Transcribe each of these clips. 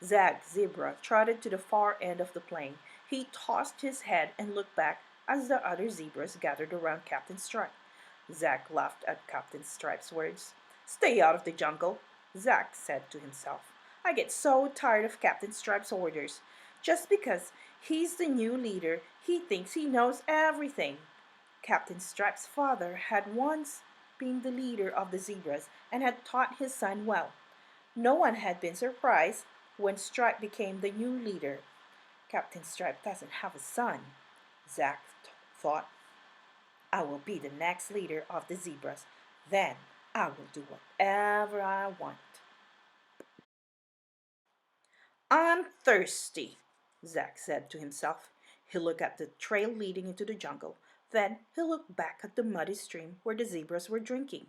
Zag Zebra trotted to the far end of the plain. He tossed his head and looked back as the other zebras gathered around Captain Stripe. Zag laughed at Captain Stripe's words. Stay out of the jungle, Zag said to himself. I get so tired of Captain Stripe's orders. Just because he's the new leader, he thinks he knows everything. Captain Stripe's father had once been the leader of the zebras and had taught his son well. No one had been surprised when Stripe became the new leader. Captain Stripe doesn't have a son, Zack thought. I will be the next leader of the zebras. Then I will do whatever I want. I'm thirsty, Zack said to himself. He looked at the trail leading into the jungle. Then he looked back at the muddy stream where the zebras were drinking.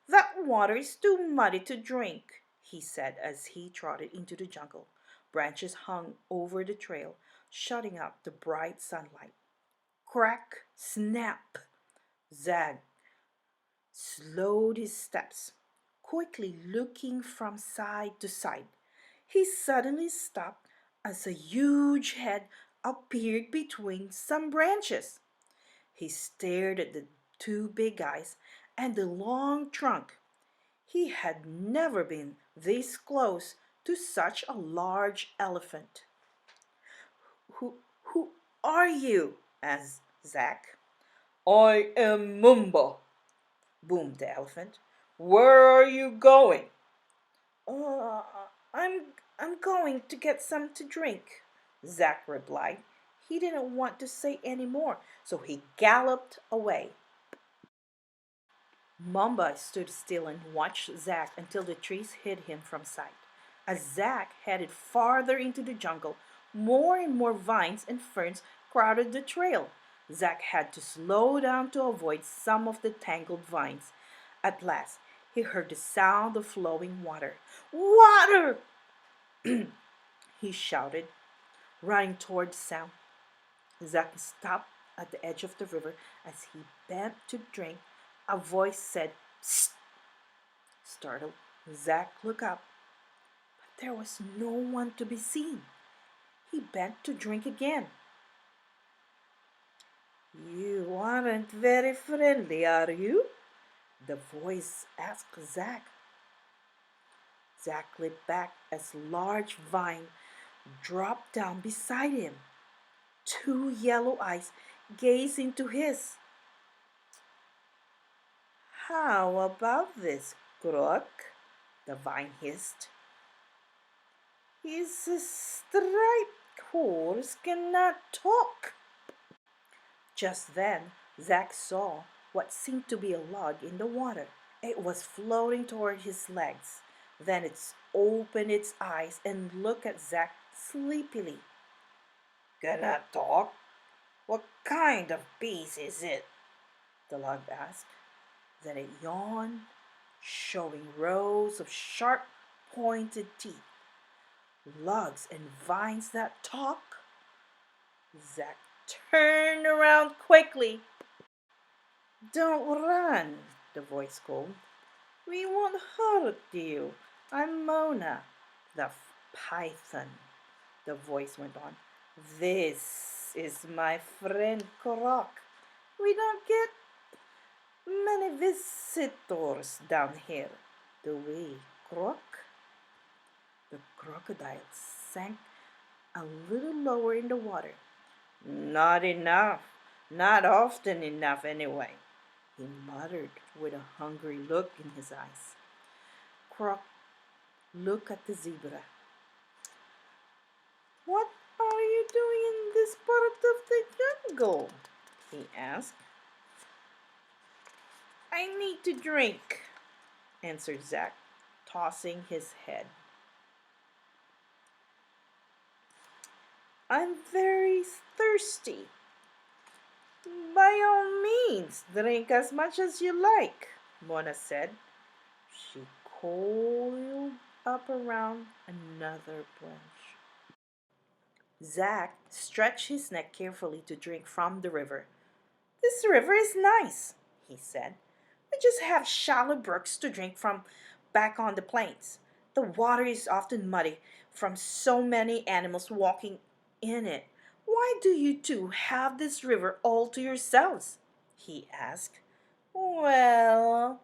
That water is too muddy to drink, he said as he trotted into the jungle. Branches hung over the trail, shutting out the bright sunlight. Crack, snap! Zag slowed his steps, quickly looking from side to side. He suddenly stopped as a huge head appeared between some branches. He stared at the two big eyes and the long trunk. He had never been this close to such a large elephant. Who are you? Asked Zack. I am Mumba, boomed the elephant. Where are you going? Uh, I'm I'm going to get some to drink, Zack replied. He didn't want to say any more, so he galloped away. Mumba stood still and watched Zack until the trees hid him from sight. As Zack headed farther into the jungle, more and more vines and ferns crowded the trail. Zack had to slow down to avoid some of the tangled vines. At last, he heard the sound of flowing water. Water! He shouted, running toward the sound. Zack stopped at the edge of the river. As he bent to drink, a voice said, Psst! Startled, Zack looked up, but there was no one to be seen. He bent to drink again. You aren't very friendly, are you? The voice asked Zack. Zack leaped back as a large vine dropped down beside him. Two yellow eyes gazed into his. How about this, Croc? The vine hissed. His striped horse cannot talk. Just then, Zack saw what seemed to be a log in the water. It was floating toward his legs. Then it opened its eyes and looked at Zack sleepily. Cannot talk? What kind of beast is it? The log asked. Then it yawned, showing rows of sharp pointed teeth. Logs and vines that talk? Zack turned around quickly. Don't run, the voice called. We won't hurt you. I'm Mona, the python, the voice went on. This is my friend Croc. We don't get many visitors down here, do we, Croc? The crocodile sank a little lower in the water. Not enough. Not often enough, anyway, he muttered with a hungry look in his eyes. Croc looked at the zebra. What are you doing in this part of the jungle? He asked. I need to drink, answered Zack, tossing his head. I'm very thirsty. By all means, drink as much as you like, Mona said. She coiled up around another branch. Zack stretched his neck carefully to drink from the river. This river is nice, he said. We just have shallow brooks to drink from back on the plains. The water is often muddy, from so many animals walking in it. Why do you two have this river all to yourselves? He asked. Well,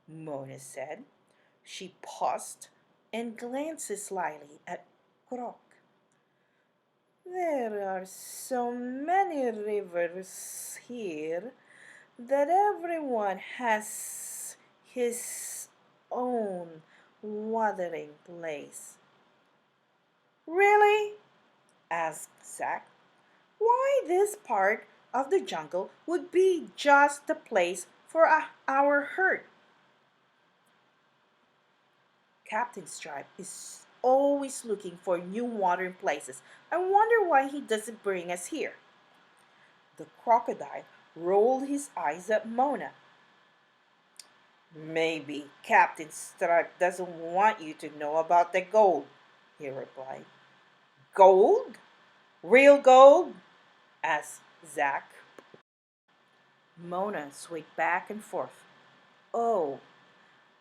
Mona said. She paused and glanced slyly at Croc. There are so many rivers here that everyone has his own watering place. Really? Asked Zack. Why this part of the jungle would be just the place for our herd? Captain Stripe is always looking for new watering places. I wonder why he doesn't bring us here. The crocodile rolled his eyes at Mona. Maybe Captain Stripe doesn't want you to know about the gold, he replied. Gold? Real gold? Asked Zack. Mona swayed back and forth. Oh,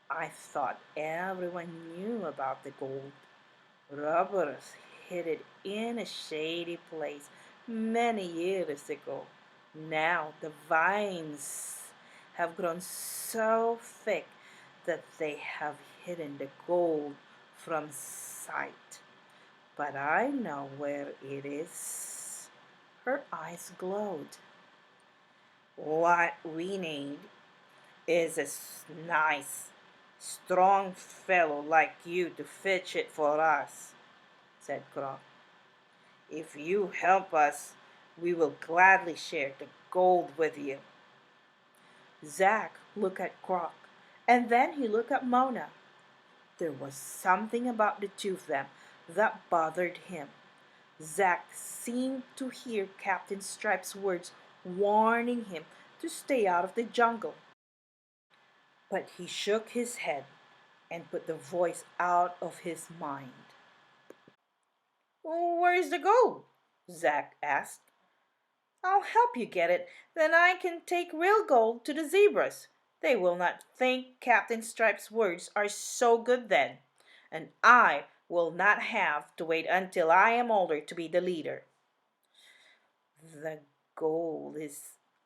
I thought everyone knew about the gold. Robbers hid it in a shady place many years ago. Now the vines have grown so thick that they have hidden the gold from sight. But I know where it is. Her eyes glowed. What we need is a nice, strong fellow like you to fetch it for us, said Croc. If you help us, we will gladly share the gold with you. Zack looked at Croc, and then he looked at Mona. There was something about the two of them that bothered him. Zack seemed to hear Captain Stripe's words warning him to stay out of the jungle. But he shook his head and put the voice out of his mind. Where's the gold? Zack asked. I'll help you get it. Then I can take real gold to the zebras. They will not think Captain Stripe's words are so good then. And I will not have to wait until I am older to be the leader. The gold is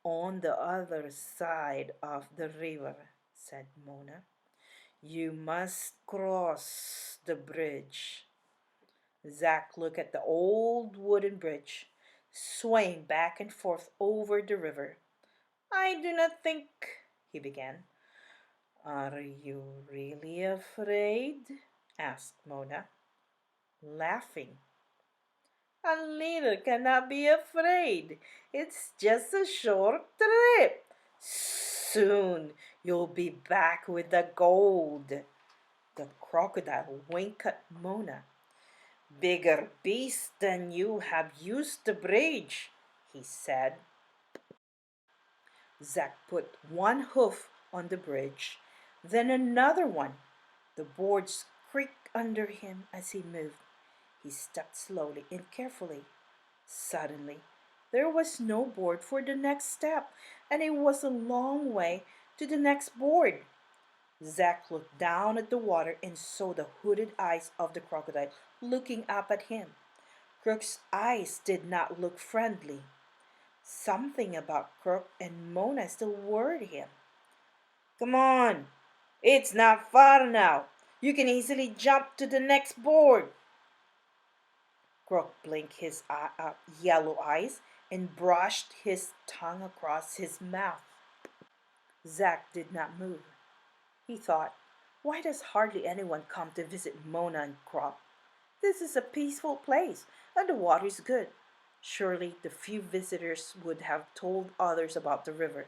on the other side of the river, said Mona. You must cross the bridge. Zack looked at the old wooden bridge, swaying back and forth over the river. I do not think, he began. Are you really afraid? Asked Mona, laughing. A leader cannot be afraid. It's just a short trip. Soon you'll be back with the gold. The crocodile winked at Mona. Bigger beast than you have used the bridge, he said. Zack put one hoof on the bridge, then another one. The boards creaked under him as he moved. He stepped slowly and carefully. Suddenly, there was no board for the next step, and it was a long way to the next board. Zack looked down at the water and saw the hooded eyes of the crocodile looking up at him. Croc's eyes did not look friendly. Something about Croc and Mona still worried him. Come on, it's not far now. You can easily jump to the next board. Croc blinked his yellow eyes and brushed his tongue across his mouth. Zack did not move. He thought, why does hardly anyone come to visit Mona and Croc? This is a peaceful place, and the water is good. Surely the few visitors would have told others about the river.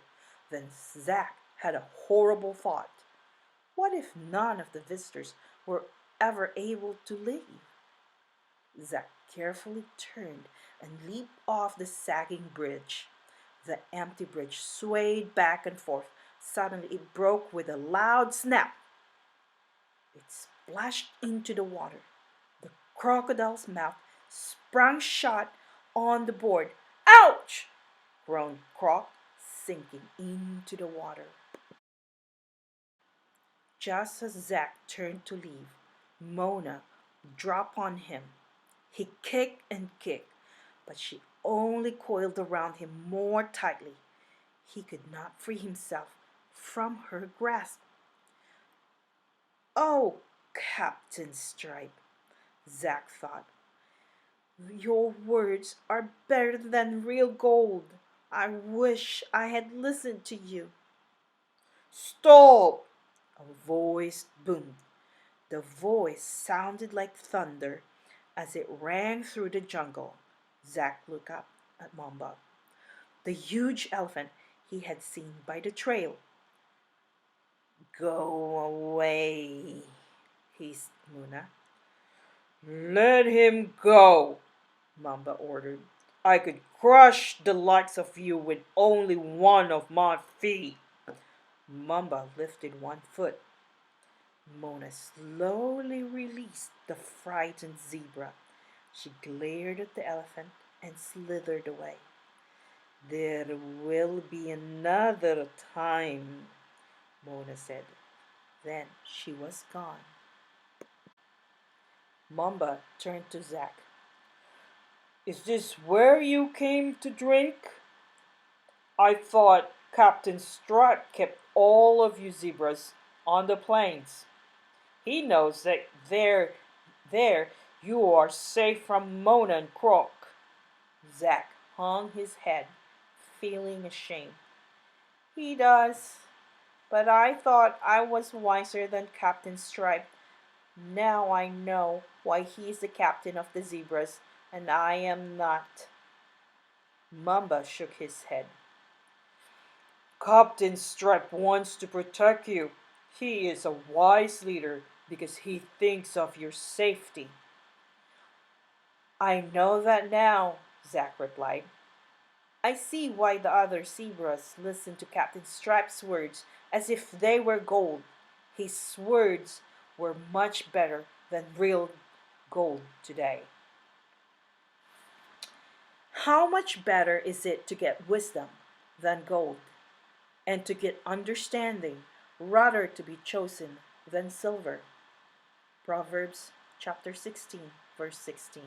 Then Zack had a horrible thought. What if none of the visitors were ever able to leave? Zack carefully turned and leaped off the sagging bridge. The empty bridge swayed back and forth. Suddenly it broke with a loud snap. It splashed into the water. The crocodile's mouth sprung shut on the board. Ouch! Groaned Croc, sinking into the water. Just as Zack turned to leave, Mona drop on him. He kicked and kicked, but she only coiled around him more tightly. He could not free himself from her grasp. Oh, Captain Stripe, Zack thought. Your words are better than real gold. I wish I had listened to you. Stop! A voice boomed. The voice sounded like thunder as it rang through the jungle. Zack looked up at Mamba, the huge elephant he had seen by the trail. Go away, hissed Muna. Let him go, Mamba ordered. I could crush the likes of you with only one of my feet. Mamba lifted one foot. Mona slowly released the frightened zebra. She glared at the elephant and slithered away. There will be another time, Mona said. Then she was gone. Mamba turned to Zack. Is this where you came to drink? I thought Captain Strut kept all of you zebras on the plains. He knows that there you are safe from Mona and Croc. Zack hung his head, feeling ashamed. He does, but I thought I was wiser than Captain Stripe. Now I know why he's the captain of the zebras and I am not. Mamba shook his head. Captain Stripe wants to protect you. He is a wise leader because he thinks of your safety. I know that now, Zack replied. I see why the other zebras listened to Captain Stripe's words as if they were gold. His words were much better than real gold today. How much better is it to get wisdom than gold, and to get understanding rather to be chosen than silver? Proverbs chapter 16, verse 16.